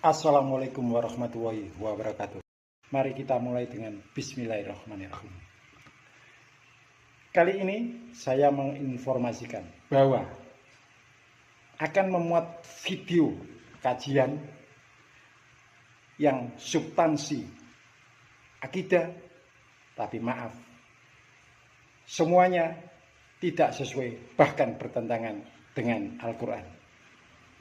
Assalamualaikum warahmatullahi wabarakatuh. Mari kita mulai dengan Bismillahirrahmanirrahim. Kali ini saya menginformasikan bahwa akan memuat video kajian yang substansi akidah, tapi maaf, semuanya tidak sesuai, bahkan bertentangan dengan Al-Quran.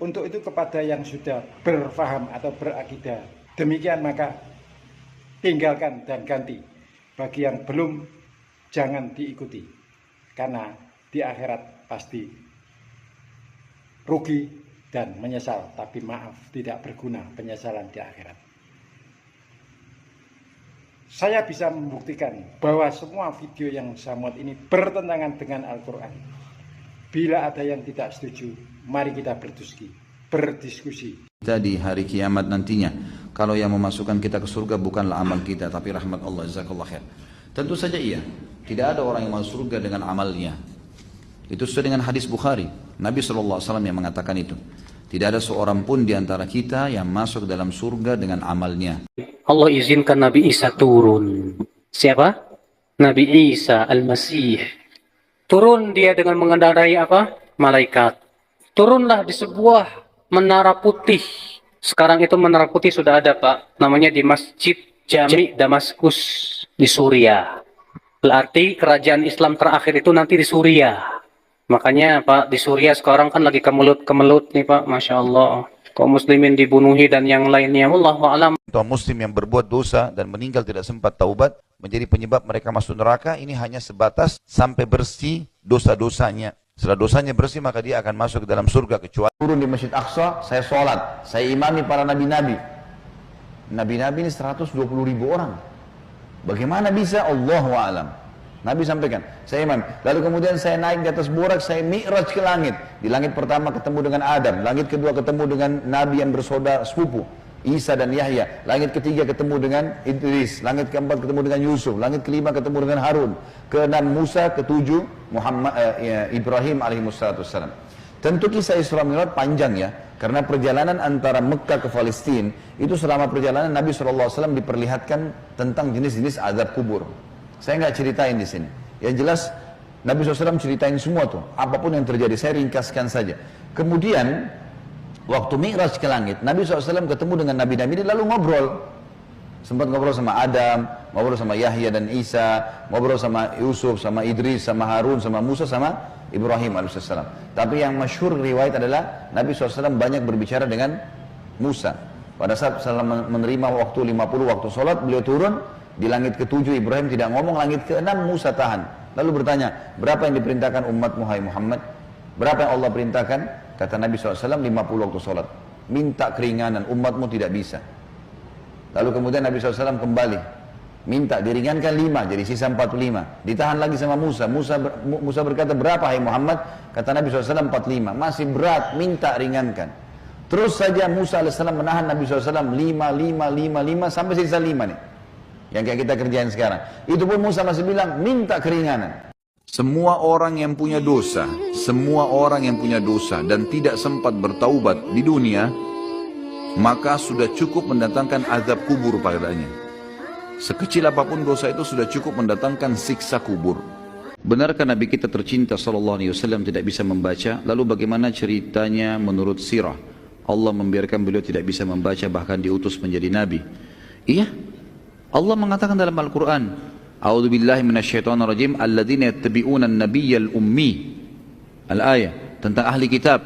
Untuk itu kepada yang sudah berfaham atau berakidah demikian maka tinggalkan dan ganti. Bagi yang belum, jangan diikuti. Karena di akhirat pasti rugi dan menyesal. Tapi maaf, tidak berguna penyesalan di akhirat. Saya bisa membuktikan bahwa semua video yang saya muat ini bertentangan dengan Al-Quran. Bila ada yang tidak setuju, mari kita berdiskusi. Kita di hari kiamat nantinya, kalau yang memasukkan kita ke surga bukanlah amal kita, tapi rahmat Allah. Jazakallah khair. Tentu saja iya, tidak ada orang yang masuk surga dengan amalnya. Itu sesuai dengan hadis Bukhari. Nabi SAW yang mengatakan itu. Tidak ada seorang pun di antara kita yang masuk dalam surga dengan amalnya. Allah izinkan Nabi Isa turun. Siapa? Nabi Isa Al-Masih. Turun dia dengan mengendarai apa? Malaikat. Turunlah di sebuah menara putih. Sekarang itu menara putih sudah ada, Pak. Namanya di Masjid Jami Damaskus di Suriah. Berarti kerajaan Islam terakhir itu nanti di Suriah. Makanya Pak, di Suriah sekarang kan lagi kemelut nih Pak, Masya Allah. Kaum muslimin dibunuhi dan yang lainnya. Wallahu a'lam. Kaum muslim yang berbuat dosa dan meninggal tidak sempat taubat menjadi penyebab mereka masuk neraka, ini hanya sebatas sampai bersih dosa-dosanya. Setelah dosanya bersih maka dia akan masuk ke dalam surga, kecuali turun di Masjid Aqsa, saya sholat, saya imami para nabi-nabi. Nabi-nabi ini 120.000 orang. Bagaimana bisa? Allahu a'lam. Nabi sampaikan, saya imam. Lalu kemudian saya naik di atas burak, saya mi'raj ke langit. Di langit pertama ketemu dengan Adam, langit kedua ketemu dengan Nabi yang bersaudara sepupu, Isa dan Yahya. Langit ketiga ketemu dengan Idris, langit keempat ketemu dengan Yusuf, langit kelima ketemu dengan Harun, keenam Musa, ketujuh Ibrahim alaihissalam. Tentu kisah Isra Mi'raj panjang ya, karena perjalanan antara Mekah ke Palestina itu selama perjalanan Nabi SAW diperlihatkan tentang jenis-jenis azab kubur. Saya nggak ceritain di sini. Yang jelas Nabi SAW ceritain semua tuh, apapun yang terjadi. Saya ringkaskan saja. Kemudian waktu Mi'raj ke langit, Nabi SAW ketemu dengan nabi-nabi, dia lalu ngobrol. Sempat ngobrol sama Adam, ngobrol sama Yahya dan Isa, ngobrol sama Yusuf, sama Idris, sama Harun, sama Musa, sama Ibrahim AS. Tapi yang masyhur riwayat adalah Nabi SAW banyak berbicara dengan Musa. Pada saat menerima waktu 50 waktu sholat, beliau turun. Di langit ke-7 Ibrahim tidak ngomong, langit ke-6 Musa tahan. Lalu bertanya, berapa yang diperintahkan umatmu hai Muhammad? Berapa yang Allah perintahkan? Kata Nabi SAW, 50 waktu sholat. Minta keringanan, umatmu tidak bisa. Lalu kemudian Nabi SAW kembali. Minta diringankan 5, jadi sisa 45. Ditahan lagi sama Musa. Musa berkata, berapa hai Muhammad? Kata Nabi SAW, 45. Masih berat, minta ringankan. Terus saja Musa AS menahan Nabi SAW 5 sampai sisa 5 nih. Yang kayak kita kerjain sekarang. Itu pun Musa masih bilang, minta keringanan. Semua orang yang punya dosa, dan tidak sempat bertaubat di dunia, maka sudah cukup mendatangkan azab kubur padanya. Sekecil apapun dosa itu sudah cukup mendatangkan siksa kubur. Benarkah Nabi kita tercinta SAW tidak bisa membaca? Lalu bagaimana ceritanya menurut sirah? Allah membiarkan beliau tidak bisa membaca, bahkan diutus menjadi Nabi. Iya, Allah mengatakan dalam Al-Quran, A'udzubillahi minasyaitonirrajim, alladzina yattabi'una an-nabiyyal ummi. Al-ayah tentang ahli kitab.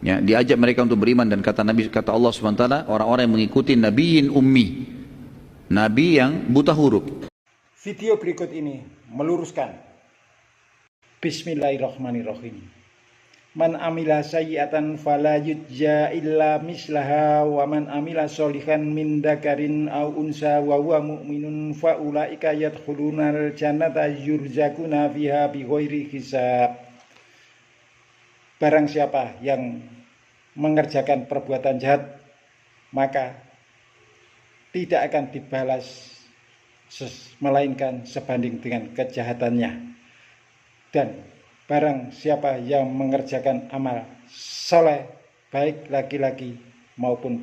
Ya, diajak mereka untuk beriman, dan kata Allah SWT, orang-orang yang mengikuti nabiyyin ummi. Nabi yang buta huruf. Video berikut ini meluruskan. Bismillahirrahmanirrahim. Man amila sayyi'atan fala yujza illa mislaha wa man amila sholihan min dzakarin aw unsa wa huwa mu'minun fa ulaika yadkhulunal jannata yurzaquna fiha bighairi hisab. Barang siapa yang mengerjakan perbuatan jahat, maka tidak akan dibalas melainkan sebanding dengan kejahatannya. Dan barang siapa yang mengerjakan amal soleh, baik laki-laki maupun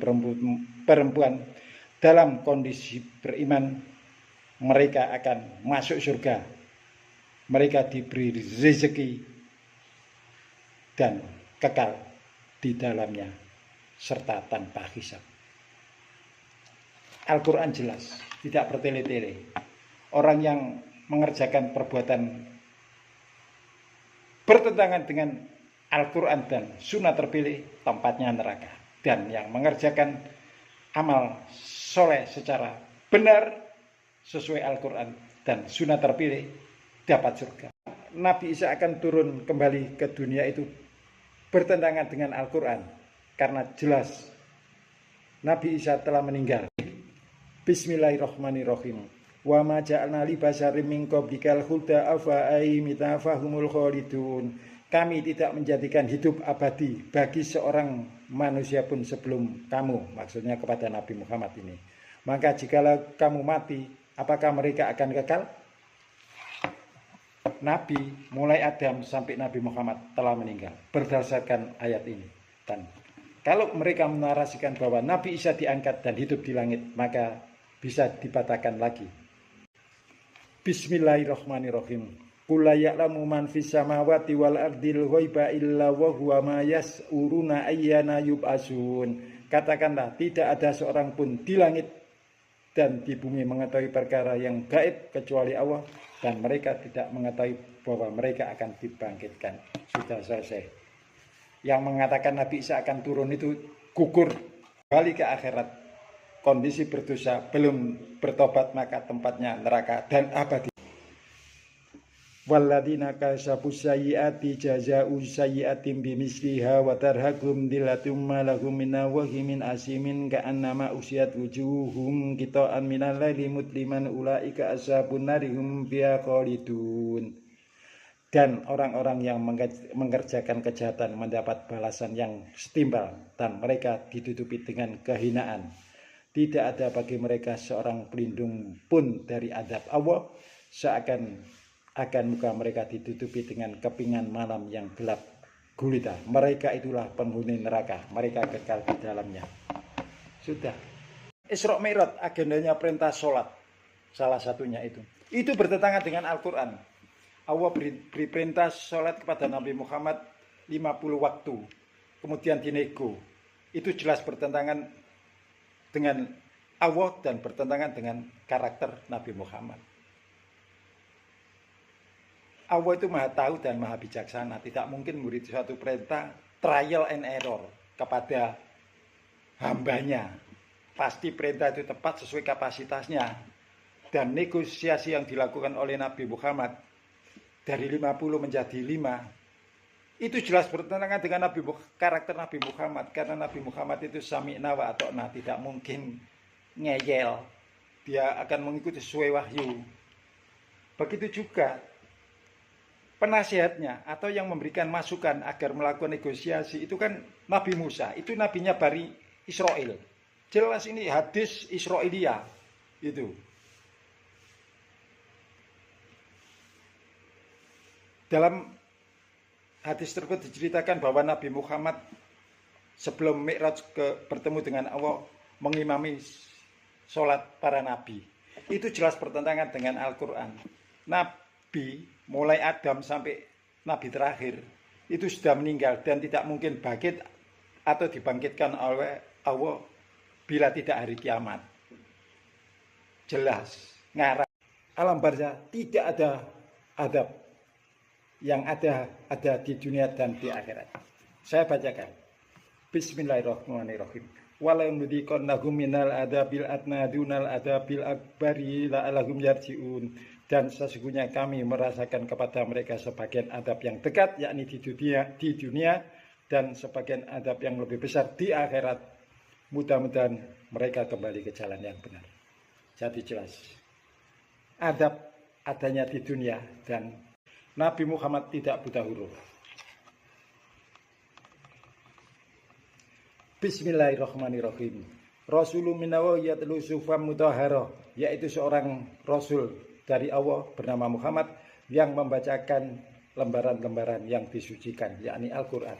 perempuan dalam kondisi beriman, mereka akan masuk surga. Mereka diberi rezeki dan kekal di dalamnya serta tanpa hisab. Al-Quran jelas, tidak bertele-tele. Orang yang mengerjakan perbuatan bertentangan dengan Al-Quran dan sunnah terpilih, tempatnya neraka. Dan yang mengerjakan amal soleh secara benar sesuai Al-Quran dan sunnah terpilih, dapat surga. Nabi Isa akan turun kembali ke dunia itu bertentangan dengan Al-Quran, karena jelas Nabi Isa telah meninggal. Bismillahirrahmanirrahim. Wa ma ja'alna li basharin min qablikal khulda afa aymita fahumul khalidun. Kami tidak menjadikan hidup abadi bagi seorang manusia pun sebelum kamu, maksudnya kepada Nabi Muhammad ini. Maka jikalau kamu mati, apakah mereka akan kekal? Nabi mulai Adam sampai Nabi Muhammad telah meninggal berdasarkan ayat ini. Dan kalau mereka menarasikan bahwa Nabi Isa diangkat dan hidup di langit, maka bisa dibatakan lagi. Bismillahirrahmanirrahim. Qul la ya'lamu man fis samawati wal ardil ghaiba illa wa huwa ma yas'uruna ayyana yub'atsun. Katakanlah, tidak ada seorang pun di langit dan di bumi mengetahui perkara yang gaib kecuali Allah, dan mereka tidak mengetahui bahwa mereka akan dibangkitkan. Sudah selesai. Yang mengatakan Nabi Isa akan turun itu gugur, balik ke akhirat. Kondisi berdosa, belum bertobat, maka tempatnya neraka dan abadi. Walladzina kasabu sayyiati jazaa'u sayyi'atin bimisliha wa tarhaqum dillatum ma lahum min wahimin asimin ka'annama usiyat wujuhum qita'an minal laili mutliman ulaika ashabun narihum fiha khalidun. Dan orang-orang yang mengerjakan kejahatan mendapat balasan yang setimpal, dan mereka ditutupi dengan kehinaan. Tidak ada bagi mereka seorang pelindung pun dari adab Allah, seakan muka mereka ditutupi dengan kepingan malam yang gelap gulita. Mereka itulah penghuni neraka, mereka kekal di dalamnya. Sudah. Isra Mi'raj agendanya perintah sholat, salah satunya itu. Itu bertentangan dengan Al-Quran. Allah beri perintah sholat kepada Nabi Muhammad 50 waktu, kemudian dinego. Itu jelas bertentangan dengan Allah dan bertentangan dengan karakter Nabi Muhammad. Allah itu maha tahu dan maha bijaksana. Tidak mungkin memberi suatu perintah trial and error kepada hambanya. Pasti perintah itu tepat sesuai kapasitasnya. Dan negosiasi yang dilakukan oleh Nabi Muhammad dari 50 menjadi 5, itu jelas bertentangan dengan karakter Nabi Muhammad. Karena Nabi Muhammad itu sami'na wa ata'na, tidak mungkin ngeyel. Dia akan mengikuti sesuai wahyu. Begitu juga penasihatnya atau yang memberikan masukan agar melakukan negosiasi itu kan Nabi Musa. Itu nabinya Bani Israel. Jelas ini hadis Israiliyah itu. Dalam hadis tersebut diceritakan bahwa Nabi Muhammad sebelum Mi'raj bertemu dengan Allah mengimami sholat para nabi. Itu jelas bertentangan dengan Al-Quran. Nabi mulai Adam sampai nabi terakhir itu sudah meninggal dan tidak mungkin bangkit atau dibangkitkan oleh Allah bila tidak hari kiamat. Jelas ngarang. Alam barzah tidak ada adab. Yang ada di dunia dan di akhirat. Saya bacakan. Bismillahirrahmanirrahim. Walau nudzikannahum minal adabil adna dunal adabil akbari la'allahum yarji'un. Dan sesungguhnya kami merasakan kepada mereka sebagian adab yang dekat, yakni di dunia dan sebagian adab yang lebih besar di akhirat. Mudah-mudahan mereka kembali ke jalan yang benar. Jadi jelas adab adanya di dunia dan Nabi Muhammad tidak buta huruf. Bismillahirrahmanirrahim. Rasulun minallahi yatlu suhufan mutahharah, yaitu seorang rasul dari Allah bernama Muhammad yang membacakan lembaran-lembaran yang disucikan, yakni Al-Quran.